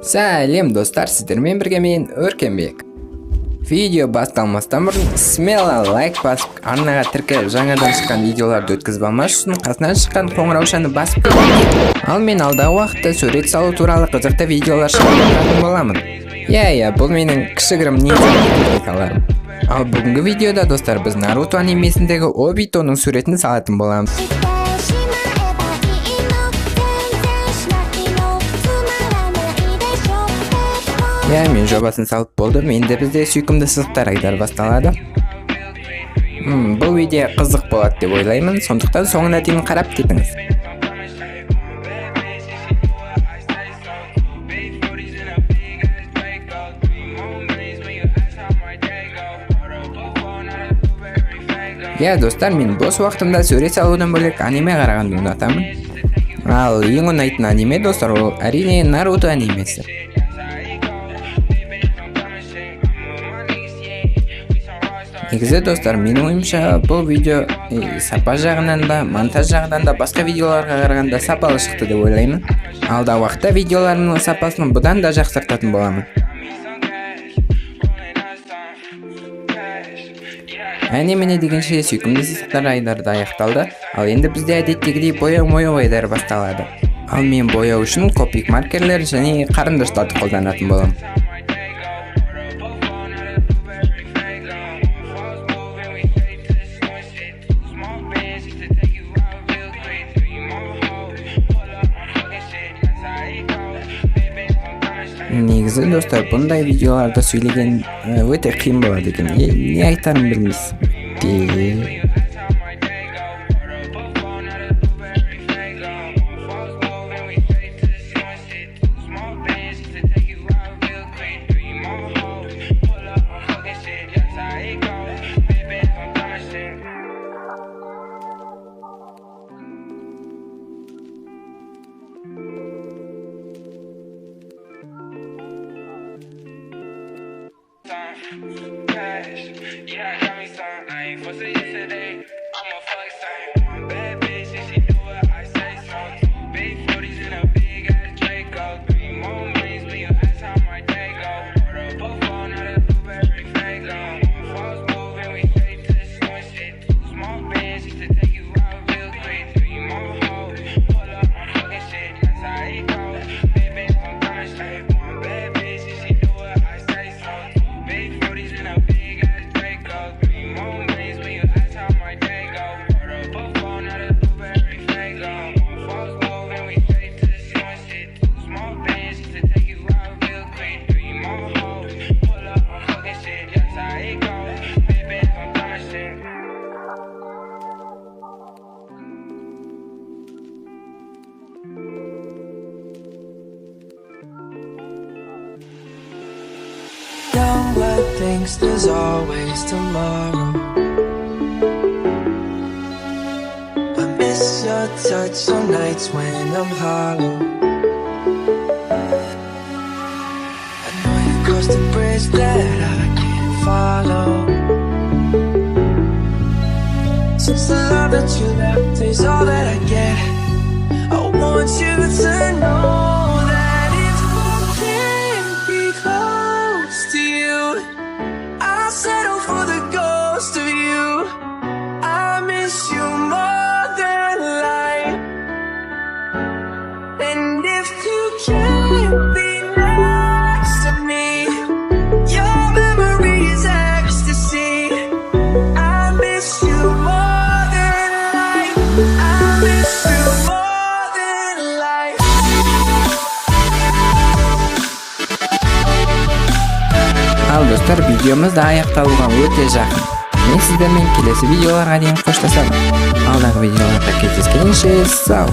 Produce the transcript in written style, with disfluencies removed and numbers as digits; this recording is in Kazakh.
Сәлем достар, сіздермен бірге мен Өркенбек. Видео басталмастан бұрын смело лайк басып, арнаға тіркеліп жаңадан шыққан видеоларды өткізіп алмаш үшін қасынан шыққан қоңыраушаны басып кетіңіз. Ал мен алдағы уақытта сурет салу туралы қызықты видеолар шығаратын боламын. Иә, бұл менің кішігірім техникаларым. Ал бүгінгі видеода достар, біз Наруто анимесіндегі Обитоның суретін салатын боламыз. Мен жобасын салып болдым, енді бізде сүйкімді сызықтар айдар басталады. Бұл видео қызық болады деп ойлаймын, сондықтан соңына дейін қарап кетіңіз. Достар, мен бос уақытымда сурет салудан бөлек аниме қарағанды ұнатамын. Ал ең ұнайтын аниме достар, ол әрине Наруто анимесі. Негізі достар, менің ойымша бұл видео сапа жағынан да, монтаж жағынан да басқа видеоларға қарағанда сапалы шықты деп ойлаймын. Алдағы уақытта видеоларымның сапасын бұдан да жақсартатын боламын. Міне дегенше сүйкімді сызықтар айдары аяқталды. Ал енді бізде әдеттегідей бояу айдары басталады. Ал мен бояу үшін копик маркерлер және қарындаштарды қолданатын боламын. Негізі достар, бұндай видеоларда сөйлеген өте қиын болады екен. Не айтарын білмейсің. Don't let things, there's always tomorrow. I miss your touch on nights when I'm hollow. I know you crossed the bridge that I can't follow. Since the love that you left is all that I get, I want you to know Ал достар, видеомыз да аяқталуға өте жақын. Мен сіздермен келесі видеоларға дейін қоштасамын. Алдағы видеоларда кездескенше сау!